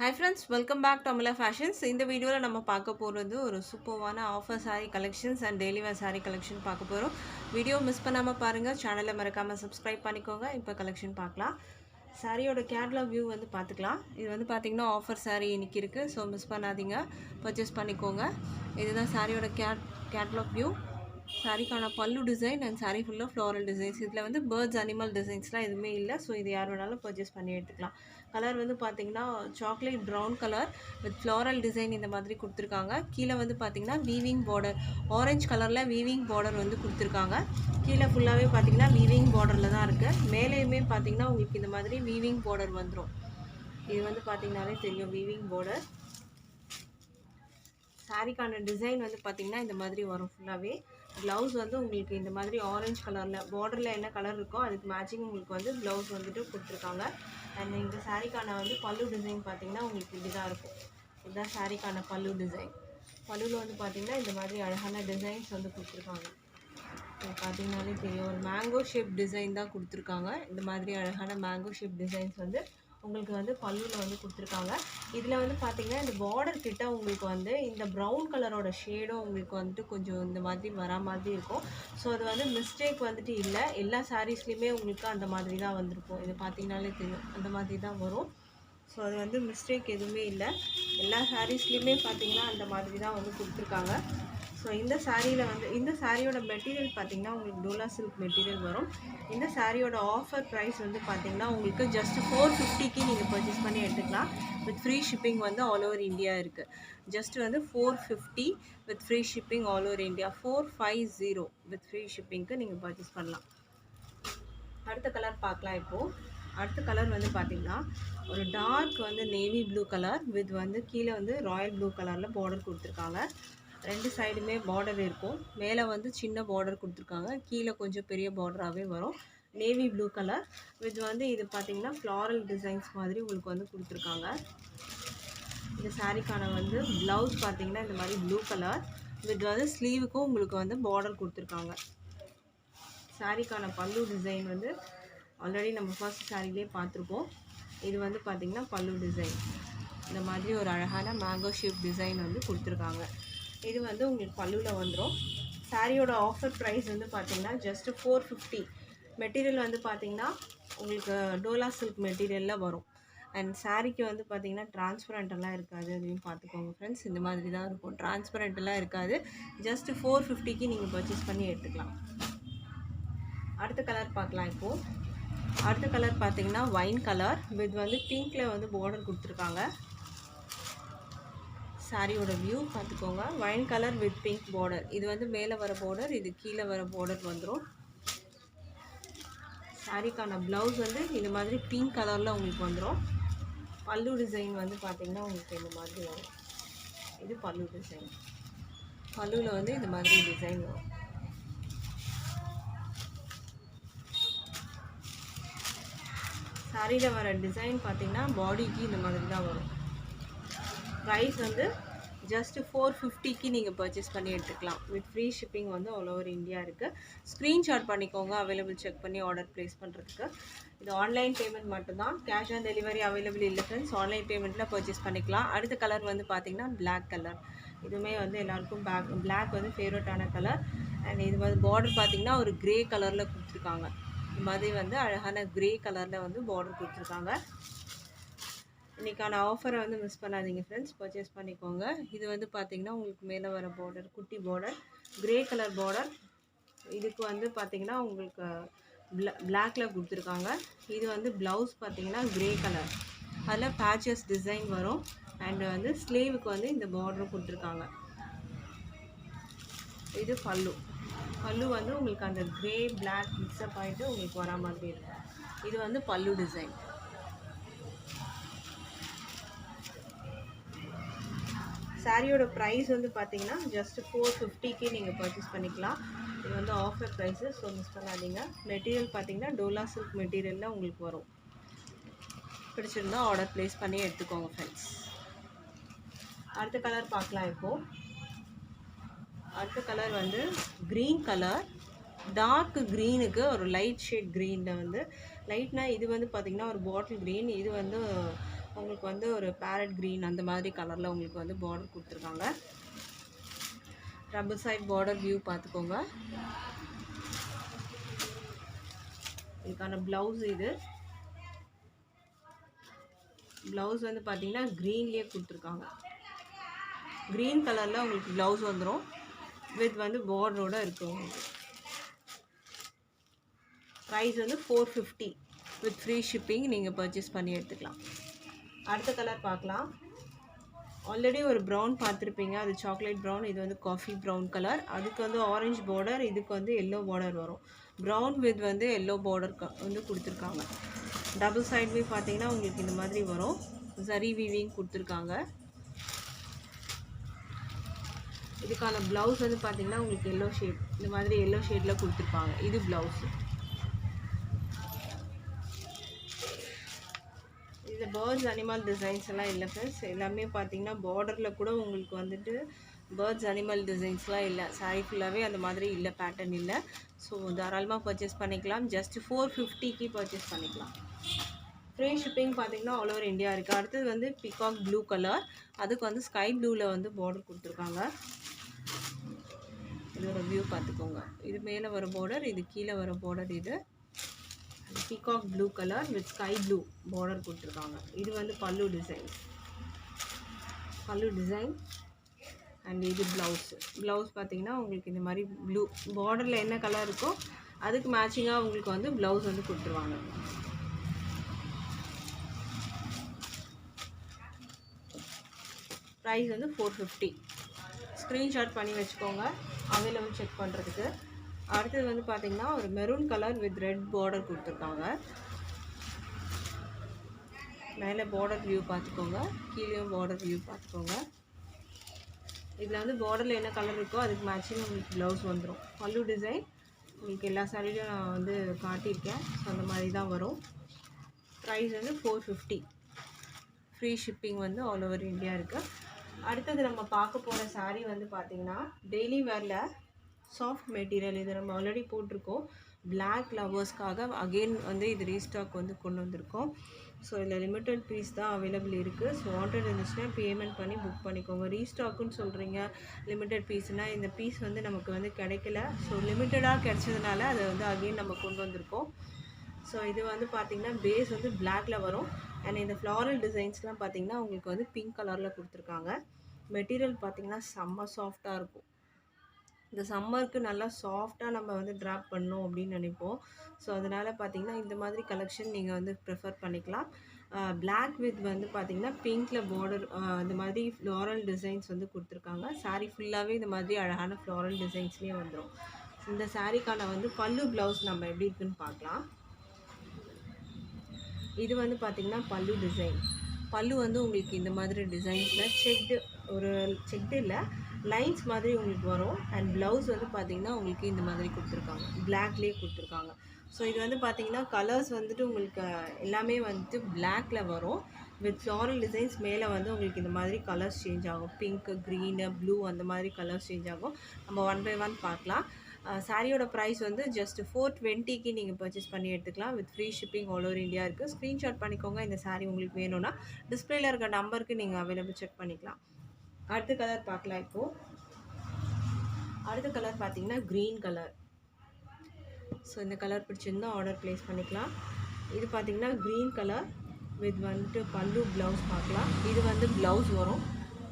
Hi friends, welcome back to Amala Fashions. இந்த வீடியோல நம்ம பார்க்க போறது ஒரு சூப்பர்வான offer saree collections and daily wear saree collection பார்க்க போறோம். வீடியோ மிஸ் பண்ணாம பாருங்க. சேனலை மறக்காம subscribe பண்ணிக்கோங்க. இப்போ collection பார்க்கலாம். சாரியோட கேட்லாக் வியூ வந்து பார்த்துக்கலாம். இது வந்து பார்த்தீங்கன்னா ஆஃபர் saree இன்னைக்கு இருக்கு. ஸோ மிஸ் பண்ணாதீங்க. பர்ச்சேஸ் பண்ணிக்கோங்க. இதுதான் சாரியோட கேட்லாக் வியூ. சாரிக்கான பல்லு டிசைன் அண்ட் சாரி ஃபுல்லாக ஃப்ளோரல் டிசைன்ஸ். இதில் வந்து பேர்ட்ஸ் அனிமல் டிசைன்ஸ்லாம் எதுவுமே இல்லை. ஸோ இது யார் வேணாலும் பர்ச்சேஸ் பண்ணி எடுத்துக்கலாம். கலர் வந்து பார்த்தீங்கன்னா chocolate brown colour with floral design இந்த மாதிரி கொடுத்துருக்காங்க. கீழே வந்து பார்த்தீங்கன்னா வீவிங் பார்டர் ஆரஞ்சு கலரில் வீவிங் பார்டர் வந்து கொடுத்துருக்காங்க. கீழே ஃபுல்லாகவே பார்த்தீங்கன்னா வீவிங் பார்டரில் தான் இருக்குது. மேலேயுமே பார்த்தீங்கன்னா உங்களுக்கு இந்த மாதிரி வீவிங் பார்டர் வந்துடும். இது வந்து பார்த்தீங்கன்னாலே தெரியும் வீவிங் பார்டர். சாரிக்கான டிசைன் வந்து பார்த்தீங்கன்னா இந்த மாதிரி வரும் ஃபுல்லாகவே. ப்ளவுஸ் வந்து உங்களுக்கு இந்த மாதிரி ஆரஞ்சு கலரில் பார்டரில் என்ன கலர் இருக்கோ அதுக்கு மேட்சிங் உங்களுக்கு வந்து ப்ளவுஸ் வந்துட்டு கொடுத்துருக்காங்க. அண்ட் இந்த சாரிக்கான வந்து பல்லு டிசைன் பார்த்தீங்கன்னா உங்களுக்கு இப்படி தான் இருக்கும். இதுதான் சாரிக்கான பல்லு டிசைன். பல்லுவில் வந்து பார்த்தீங்கன்னா இந்த மாதிரி அழகான டிசைன்ஸ் வந்து கொடுத்துருக்காங்க. பார்த்தீங்கன்னாலே தெரியும் ஒரு மேங்கோ ஷேப் டிசைன் தான் கொடுத்துருக்காங்க. இந்த மாதிரி அழகான மேங்கோ ஷேப் டிசைன்ஸ் வந்து உங்களுக்கு வந்து பல்லுவில் வந்து கொடுத்துருக்காங்க. இதில் வந்து பார்த்திங்கன்னா இந்த பார்டர் கிட்ட உங்களுக்கு வந்து இந்த ப்ரௌன் கலரோட ஷேடும் உங்களுக்கு வந்துட்டு கொஞ்சம் இந்த மாதிரி வரா மாதிரி இருக்கும். ஸோ அது வந்து மிஸ்டேக் வந்துட்டு இல்லை. எல்லா சாரீஸ்லேயுமே உங்களுக்கு அந்த மாதிரி தான் வந்திருக்கும். இது பார்த்திங்கனாலே தெரியும் அந்த மாதிரி தான் வரும். ஸோ அது வந்து மிஸ்டேக் எதுவுமே இல்லை. எல்லா சாரீஸ்லேயுமே பார்த்திங்கன்னா அந்த மாதிரி தான் வந்து கொடுத்துருக்காங்க. ஸோ இந்த சாரியில் வந்து இந்த சாரியோட மெட்டீரியல் பார்த்திங்கன்னா உங்களுக்கு டோலா சில்க் மெட்டீரியல் வரும். இந்த சாரியோட ஆஃபர் ப்ரைஸ் வந்து பார்த்திங்கன்னா உங்களுக்கு ஜஸ்ட் 450க்கு நீங்கள் பர்ச்சேஸ் பண்ணி எடுத்துக்கலாம். வித் ஃப்ரீ ஷிப்பிங் வந்து ஆல் ஓவர் இந்தியா இருக்குது. ஜஸ்ட் வந்து 450 with free shipping all over India. 450 with free ஷிப்பிங்க்கு நீங்கள் பர்ச்சேஸ் பண்ணலாம். அடுத்த கலர் பார்க்கலாம். இப்போது அடுத்த கலர் வந்து பார்த்திங்கன்னா ஒரு டார்க் வந்து நேவி ப்ளூ கலர் வித் வந்து கீழே வந்து ராயல் ப்ளூ கலரில் பார்டர் கொடுத்துருக்காங்க. ரெண்டு சைடுமே பார்டர் இருக்கும். மேலே வந்து சின்ன பார்டர் கொடுத்துருக்காங்க. கீழே கொஞ்சம் பெரிய பார்டராகவே வரும். நேவி ப்ளூ கலர் வித் வந்து இது பார்த்திங்கன்னா ஃப்ளாரல் டிசைன்ஸ் மாதிரி உங்களுக்கு வந்து கொடுத்துருக்காங்க. இந்த சாரிக்கான வந்து ப்ளவுஸ் பார்த்திங்கன்னா இந்த மாதிரி ப்ளூ கலர் வித் வந்து ஸ்லீவுக்கும் உங்களுக்கு வந்து பார்டர் கொடுத்துருக்காங்க. சாரிக்கான பல்லு டிசைன் வந்து ஆல்ரெடி நம்ம ஃபர்ஸ்ட் சாரிலே பார்த்துருப்போம். இது வந்து பார்த்திங்கன்னா பல்லு டிசைன் இந்த மாதிரி ஒரு அழகான மேங்கோ ஷேப் டிசைன் வந்து கொடுத்துருக்காங்க. இது வந்து உங்களுக்கு பல்லுவில் வந்துடும். சாரியோட ஆஃபர் ப்ரைஸ் வந்து பார்த்திங்கன்னா ஜஸ்ட்டு 450. மெட்டீரியல் வந்து பார்த்திங்கன்னா உங்களுக்கு டோலா சில்க் மெட்டீரியலில் வரும். அண்ட் சாரிக்கு வந்து பார்த்திங்கன்னா டிரான்ஸ்பரண்ட்டெல்லாம் இருக்காது. அதையும் பார்த்துக்கோங்க ஃப்ரெண்ட்ஸ். இந்த மாதிரி தான் இருக்கும். டிரான்ஸ்பரண்ட்டெல்லாம் இருக்காது. ஜஸ்ட்டு 450க்கு நீங்கள் பர்ச்சேஸ் பண்ணி எடுத்துக்கலாம். அடுத்த கலர் பார்க்கலாம். இப்போது அடுத்த கலர் பார்த்திங்கன்னா வைன் கலர் வித் வந்து பிங்க்கில் வந்து பார்டர் கொடுத்துருக்காங்க. சாரியோட வியூ பார்த்துக்கோங்க. Wine colour with pink border. இது வந்து மேலே வர பார்டர், இது கீழே வர பார்டர் வந்துடும். சாரிக்கான ப்ளவுஸ் வந்து இந்த மாதிரி பிங்க் கலரில் உங்களுக்கு வந்துடும். பல்லு டிசைன் வந்து பார்த்திங்கன்னா உங்களுக்கு இந்த மாதிரி வரும். இது பல்லு டிசைன். பல்லுவில் வந்து இந்த மாதிரி டிசைன் வரும். சாரியில் வர டிசைன் பார்த்திங்கன்னா பாடிக்கு இந்த மாதிரி தான் வரும். ப்ரைஸ் வந்து ஜஸ்ட்டு 450க்கு நீங்கள் பர்ச்சேஸ் பண்ணி எடுத்துக்கலாம். வித் ஃப்ரீ ஷிப்பிங் வந்து ஆல் ஓவர் இந்தியா இருக்குது. ஸ்க்ரீன்ஷாட் பண்ணிக்கோங்க அவைலபிள் செக் பண்ணி ஆர்டர் ப்ளேஸ் பண்ணுறதுக்கு. இது ஆன்லைன் பேமெண்ட் மட்டும்தான். கேஷ் ஆன் டெலிவரி அவைலபிள் இல்லை ஃப்ரெண்ட்ஸ். ஆன்லைன் பேமெண்ட்டில் பர்ச்சேஸ் பண்ணிக்கலாம். அடுத்த கலர் வந்து பார்த்திங்கன்னா பிளாக் கலர். இதுவுமே வந்து எல்லாருக்கும் பிளாக் வந்து ஃபேவரட்டான கலர். அண்ட் இது வந்து பார்டர் பார்த்திங்கன்னா ஒரு க்ரே கலரில் கொடுத்துருக்காங்க. இந்த மாதிரி வந்து அழகான க்ரே கலரில் வந்து பார்டர் கொடுத்துருக்காங்க. இன்றைக்கான ஆஃபரை வந்து மிஸ் பண்ணாதீங்க ஃப்ரெண்ட்ஸ். பர்ச்சேஸ் பண்ணிக்கோங்க. இது வந்து பார்த்திங்கன்னா உங்களுக்கு மேலே வர பார்டர் குட்டி பார்டர் க்ரே கலர் பார்டர். இதுக்கு வந்து பார்த்திங்கன்னா உங்களுக்கு பிளாக்கில் கொடுத்துருக்காங்க. இது வந்து ப்ளவுஸ் பார்த்திங்கன்னா க்ரே கலர். அதில் பேச்சஸ் டிசைன் வரும். அண்டு வந்து ஸ்லீவுக்கு வந்து இந்த பார்டரும் கொடுத்துருக்காங்க. இது பல்லு. பல்லு வந்து உங்களுக்கு அந்த க்ரே பிளாக் மிக்ஸ்அப் ஆகிட்டு உங்களுக்கு வரா மாதிரி இருக்கும். இது வந்து பல்லு டிசைன். சாரியோட ப்ரைஸ் வந்து பார்த்திங்கன்னா ஜஸ்ட்டு 450க்கு நீங்கள் பர்ச்சேஸ் பண்ணிக்கலாம். இது வந்து ஆஃபர் ப்ரைஸு. ஸோ மிஸ் பண்ணாதீங்க. மெட்டீரியல் பார்த்திங்கன்னா டோலா சில்க் மெட்டீரியலில் உங்களுக்கு வரும். பிடிச்சிருந்தா ஆர்டர் ப்ளேஸ் பண்ணி எடுத்துக்கோங்க ஃப்ரெண்ட்ஸ். அடுத்த கலர் பார்க்கலாம். இப்போது அடுத்த கலர் வந்து க்ரீன் கலர். டார்க் க்ரீனுக்கு ஒரு லைட் ஷேட் க்ரீனில் வந்து லைட்னா இது வந்து பார்த்திங்கன்னா ஒரு பாட்டில் க்ரீன். இது வந்து உங்களுக்கு வந்து ஒரு பேரட் க்ரீன் அந்த மாதிரி கலரில் உங்களுக்கு வந்து பார்டர் கொடுத்துருக்காங்க. டபுள் சைட் பார்டர் வியூ பார்த்துக்கோங்க. இதுக்கான ப்ளவுஸ் இது. ப்ளவுஸ் வந்து பார்த்தீங்கன்னா க்ரீன்லேயே கொடுத்துருக்காங்க. க்ரீன் கலரில் உங்களுக்கு ப்ளவுஸ் வந்துடும். வித் வந்து பார்டரோட இருக்கும் உங்களுக்கு. ப்ரைஸ் வந்து 450 வித் ஃப்ரீ ஷிப்பிங் நீங்கள் பர்ச்சேஸ் பண்ணி எடுத்துக்கலாம். அடுத்த கலர் பார்க்கலாம். ஆல்ரெடி ஒரு ப்ரௌன் பார்த்துருப்பீங்க, அது சாக்லேட் ப்ரௌன். இது வந்து காஃபி ப்ரௌன் கலர். அதுக்கு வந்து ஆரஞ்சு பார்டர், இதுக்கு வந்து எல்லோ பார்டர் வரும். ப்ரௌன் வித் வந்து எல்லோ பார்டர் வந்து கொடுத்துருக்காங்க. டபுள் சைட்லேயே பார்த்தீங்கன்னா உங்களுக்கு இந்த மாதிரி வரும். சரி வீவிங் கொடுத்துருக்காங்க. இதுக்கான ப்ளவுஸ் வந்து பார்த்தீங்கன்னா உங்களுக்கு எல்லோ ஷேட், இந்த மாதிரி எல்லோ ஷேடில் கொடுத்துருப்பாங்க. இது ப்ளவுஸு. இது பேர்ட்ஸ் அனிமல் டிசைன்ஸ் எல்லாம் இல்லை ஃப்ரெண்ட்ஸ். எல்லாமே பார்த்தீங்கன்னா பார்டரில் கூட உங்களுக்கு வந்துட்டு பேர்ட்ஸ் அனிமல் டிசைன்ஸ்லாம் இல்லை. சாரி ஃபுல்லாகவே அந்த மாதிரி இல்லை, பேட்டர்ன் இல்லை. ஸோ தாராளமாக பர்ச்சேஸ் பண்ணிக்கலாம். ஜஸ்ட் 450க்கு பர்ச்சேஸ் பண்ணிக்கலாம். ஃப்ரீ ஷிப்பிங் பார்த்தீங்கன்னா ஆல் ஓவர் இந்தியா இருக்குது. அடுத்தது வந்து பிகாக் ப்ளூ கலர். அதுக்கு வந்து ஸ்கை ப்ளூவில் வந்து பார்டர் கொடுத்துருக்காங்க. இதோட வியூ பார்த்துக்கோங்க. இது மேலே வர பார்டர், இது கீழே வர பார்டர். இது peacock blue colour with sky blue border கொடுத்துருக்காங்க. இது வந்து பல்லு டிசைன் அண்ட் இது ப்ளவுஸ் பார்த்தீங்கன்னா உங்களுக்கு இந்த மாதிரி ப்ளூ பார்டரில் என்ன கலர் இருக்கோ அதுக்கு மேட்சிங்காக உங்களுக்கு வந்து ப்ளவுஸ் வந்து கொடுத்துருவாங்க. ப்ரைஸ் வந்து 450. ஸ்க்ரீன்ஷாட் பண்ணி வச்சுக்கோங்க அவைலபிள் செக் பண்ணுறதுக்கு. அடுத்தது வந்து பார்த்தீங்கன்னா ஒரு maroon colour with red border கொடுத்துருக்காங்க. மேலே பார்டர் வியூ பார்த்துக்கோங்க, கீழேயும் பார்டர் வியூ பார்த்துக்கோங்க. இதில் வந்து பார்டரில் என்ன கலர் இருக்கோ அதுக்கு மேட்சிங் உங்களுக்கு ப்ளவுஸ் வந்துடும். பல்லு டிசைன் உங்களுக்கு எல்லா சாரிலையும் நான் வந்து காட்டியிருக்கேன். ஸோ அந்த மாதிரி தான் வரும். ப்ரைஸ் வந்து 450. ஃப்ரீ ஷிப்பிங் வந்து ஆல் ஓவர் இந்தியா இருக்குது. அடுத்தது நம்ம பார்க்க போகிற சாரீ வந்து பார்த்திங்கன்னா டெய்லி வேரில் சாஃப்ட் மெட்டீரியல். இது நம்ம ஆல்ரெடி போட்டிருக்கோம். பிளாக் லவர்ஸ்க்காக அகெயின் வந்து இது ரீஸ்டாக் வந்து கொண்டு வந்திருக்கோம். ஸோ இதில் லிமிட்டட் பீஸ் தான் அவைலபிள் இருக்குது. ஸோ வாண்டட் இருந்துச்சுன்னா பேமெண்ட் பண்ணி புக் பண்ணிக்கோங்க. ரீஸ்டாக்குன்னு சொல்கிறீங்க, லிமிட்டட் பீஸ்னால் இந்த பீஸ் வந்து நமக்கு வந்து கிடைக்கல. ஸோ லிமிட்டடாக கிடைச்சதுனால அதை வந்து அகெயின் நம்ம கொண்டு வந்திருக்கோம். ஸோ இது வந்து பார்த்திங்கன்னா பேஸ் வந்து பிளாக்ல வரும். அண்ட் இந்த ஃப்ளாரல் டிசைன்ஸ்லாம் பார்த்திங்கன்னா உங்களுக்கு வந்து பிங்க் கலரில் கொடுத்துருக்காங்க. மெட்டீரியல் பார்த்திங்கன்னா செம்ம சாஃப்டாக இருக்கும். இந்த சம்மருக்கு நல்லா சாஃப்டாக நம்ம வந்து ட்ராப் பண்ணணும் அப்படின்னு நினைப்போம். ஸோ அதனால் பார்த்திங்கன்னா இந்த மாதிரி கலெக்ஷன் நீங்கள் வந்து ப்ரிஃபர் பண்ணிக்கலாம். பிளாக் வித் வந்து பார்த்திங்கன்னா பிங்க்கில் பார்டர் இந்த மாதிரி ஃப்ளாரல் டிசைன்ஸ் வந்து கொடுத்துருக்காங்க. சாரீ ஃபுல்லாகவே இந்த மாதிரி அழகான ஃப்ளாரல் டிசைன்ஸ்லேயே வந்துடும். இந்த சாரீக்கான வந்து பல்லு ப்ளவுஸ் நம்ம எப்படி இருக்குன்னு பார்க்கலாம். இது வந்து பார்த்திங்கன்னா பல்லு டிசைன். பல்லு வந்து உங்களுக்கு இந்த மாதிரி டிசைன்ஸில் செக்டு இல்லை லைன்ஸ் மாதிரி உங்களுக்கு வரும். அண்ட் ப்ளவுஸ் வந்து பார்த்திங்கன்னா உங்களுக்கு இந்த மாதிரி கொடுத்துருக்காங்க, பிளாக்லேயே கொடுத்துருக்காங்க. ஸோ இது வந்து பார்த்திங்கன்னா கலர்ஸ் வந்துட்டு உங்களுக்கு எல்லாமே வந்துட்டு பிளாக்ல வரும் வித் ஃப்ளாரல் டிசைன்ஸ். மேலே வந்து உங்களுக்கு இந்த மாதிரி கலர்ஸ் சேஞ்ச் ஆகும். பிங்க், க்ரீனு, ப்ளூ அந்த மாதிரி கலர்ஸ் சேஞ்ச் ஆகும். நம்ம 1 by 1 பார்க்கலாம். சாரியோட ப்ரைஸ் வந்து ஜஸ்ட் 420க்கு நீங்கள் பர்ச்சேஸ் பண்ணி எடுத்துக்கலாம். With free shipping all over India இருக்குது. ஸ்க்ரீன்ஷாட் பண்ணிக்கோங்க. இந்த சாரீ உங்களுக்கு வேணும்னா டிஸ்பிளேல இருக்க நம்பருக்கு நீங்கள் அவைலபிள் செக் பண்ணிக்கலாம். அடுத்த கலர் பார்க்கலாம். இப்போது அடுத்த கலர் பார்த்தீங்கன்னா க்ரீன் கலர். ஸோ இந்த கலர் பிடிச்சிருந்தால் ஆர்டர் ப்ளேஸ் பண்ணிக்கலாம். இது பார்த்திங்கன்னா க்ரீன் கலர் வித் வந்துட்டு பல்லு ப்ளவுஸ் பார்க்கலாம். இது வந்து ப்ளவுஸ் வரும்.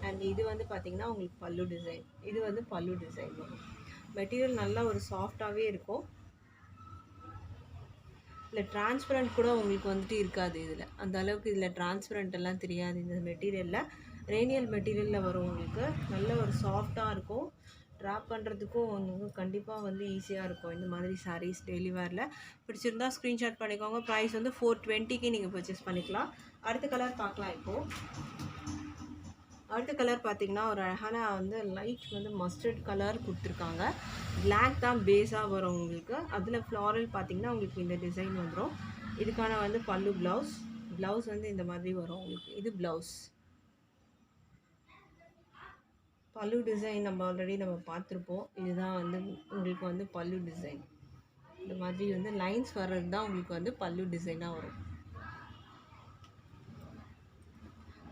அண்ட் இது வந்து பார்த்திங்கன்னா உங்களுக்கு பல்லு டிசைன். இது வந்து பல்லு டிசைன் வரும். மெட்டீரியல் நல்லா ஒரு சாஃப்டாகவே இருக்கும். இல்லை டிரான்ஸ்பரண்ட் கூட உங்களுக்கு வந்துட்டு இருக்காது. இதில் அந்த அளவுக்கு இதில் டிரான்ஸ்பரண்ட் எல்லாம் தெரியாது. இந்த மெட்டீரியலில் ரேனியல் மெட்டீரியலில் வரும். உங்களுக்கு நல்ல ஒரு சாஃப்டாக இருக்கும். ட்ராப் பண்ணுறதுக்கும் உங்களுக்கு கண்டிப்பாக வந்து ஈஸியாக இருக்கும். இந்த மாதிரி சாரீஸ் டெய்லி வேரில் பிடிச்சிருந்தா ஸ்க்ரீன்ஷாட் பண்ணிக்கோங்க. ப்ரைஸ் வந்து 420க்கு நீங்கள் பர்ச்சேஸ் பண்ணிக்கலாம். அடுத்த கலர் பார்க்கலாம். இப்போது அடுத்த கலர் பார்த்திங்கன்னா ஒரு அழகான வந்து லைட் வந்து மஸ்டர்ட் கலர் கொடுத்துருக்காங்க. பிளாக் தான் பேஸாக வரும் உங்களுக்கு. அதில் ஃப்ளாரல் பார்த்திங்கன்னா உங்களுக்கு இந்த டிசைன் வந்துடும். இதுக்கான வந்து பல்லு ப்ளவுஸ் வந்து இந்த மாதிரி வரும் உங்களுக்கு. இது ப்ளவுஸ். பல்லு டிசைன் நம்ம ஆல்ரெடி பார்த்துருப்போம். இதுதான் வந்து உங்களுக்கு வந்து பல்லு டிசைன். இந்த மாதிரி வந்து லைன்ஸ் வர்றது தான் உங்களுக்கு வந்து பல்லு டிசைனாக வரும்.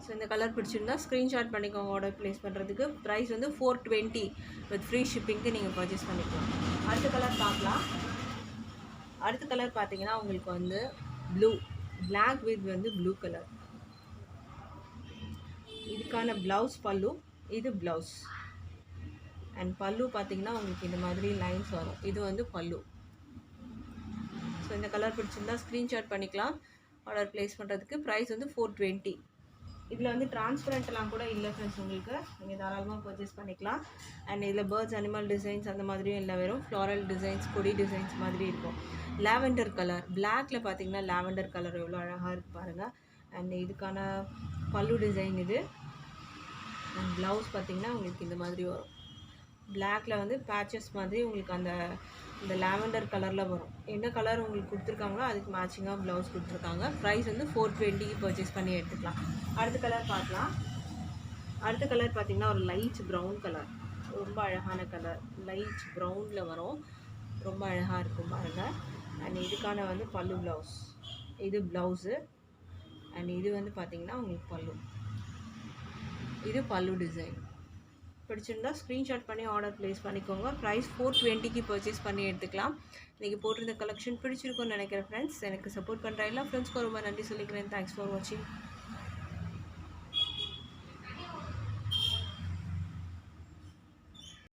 ஸோ இந்த கலர் பிடிச்சிருந்தா ஸ்க்ரீன்ஷாட் பண்ணிக்கோங்க ஆர்டர் ப்ளேஸ் பண்ணுறதுக்கு. ப்ரைஸ் வந்து 420 வித் ஃப்ரீ ஷிப்பிங்க்கு நீங்கள் பர்ச்சேஸ் பண்ணிக்கலாம். அடுத்த கலர் பார்க்கலாம். அடுத்த கலர் பார்த்தீங்கன்னா உங்களுக்கு வந்து ப்ளூ, பிளாக் வித் வந்து ப்ளூ கலர். இதுக்கான ப்ளவுஸ் பல்லு, இது ப்ளவுஸ். அண்ட் பல்லு பார்த்தீங்கன்னா உங்களுக்கு இந்த மாதிரி லைன்ஸ் வரும். இது வந்து பல்லு. ஸோ இந்த கலர் பிடிச்சிருந்தா ஸ்க்ரீன்ஷாட் பண்ணிக்கலாம் ஆர்டர் ப்ளேஸ் பண்ணுறதுக்கு. ப்ரைஸ் வந்து 420. இதில் வந்து டிரான்ஸ்பரண்ட்லாம் கூட இல்லை ஃப்ரெண்ட்ஸ், உங்களுக்கு நீங்கள் தாராளமாக பர்ச்சேஸ் பண்ணிக்கலாம். அண்ட் இதில் பேர்ட்ஸ் அனிமல் டிசைன்ஸ் அந்த மாதிரியும் இல்லை, வெறும் ஃப்ளாரல் டிசைன்ஸ், கொடி டிசைன்ஸ் மாதிரி இருக்கும். லாவெண்டர் கலர், பிளாக்ல பார்த்தீங்கன்னா லாவெண்டர் கலர் எவ்வளோ அழகாக இருக்குது பாருங்கள். அண்ட் இதுக்கான பல்லு டிசைன் இது. அண்ட் ப்ளவுஸ் பார்த்தீங்கன்னா உங்களுக்கு இந்த மாதிரி வரும். பிளாக்ல வந்து பேச்சஸ் மாதிரி உங்களுக்கு இந்த லாவெண்டர் கலரில் வரும். என்ன கலர் உங்களுக்கு கொடுத்துருக்காங்களோ அதுக்கு மேட்சிங்காக ப்ளவுஸ் கொடுத்துருக்காங்க. ப்ரைஸ் வந்து 420 பர்ச்சேஸ் பண்ணி எடுத்துக்கலாம். அடுத்த கலர் பார்க்கலாம். அடுத்த கலர் பார்த்தீங்கன்னா ஒரு லைட் ப்ரௌன் கலர், ரொம்ப அழகான கலர். லைட் ப்ரௌனில் வரும், ரொம்ப அழகாக இருக்கும் பாருங்கள். அண்ட் இதுக்கான வந்து பல்லு ப்ளவுஸ், இது ப்ளவுஸு. அண்ட் இது வந்து பார்த்தீங்கன்னா உங்களுக்கு பல்லு, இது பல்லு டிசைன். பிடிச்சிருந்தா ஸ்க்ரீன்ஷாட் பண்ணி ஆர்டர் ப்ளேஸ் பண்ணிக்கோங்க. ப்ரைஸ் 420 பர்ச்சேஸ் பண்ணி எடுத்துக்கலாம். இன்றைக்கி போட்டிருந்த கலெக்ஷன் பிடிச்சிருக்கும்னு நினைக்கிறேன் ஃப்ரெண்ட்ஸ். எனக்கு சப்போர்ட் பண்ணுற எல்லா ஃப்ரெண்ட்ஸ்க்கும் ரொம்ப நன்றி சொல்லிக்கிறேன். தேங்க்ஸ் ஃபார் வாட்சிங்.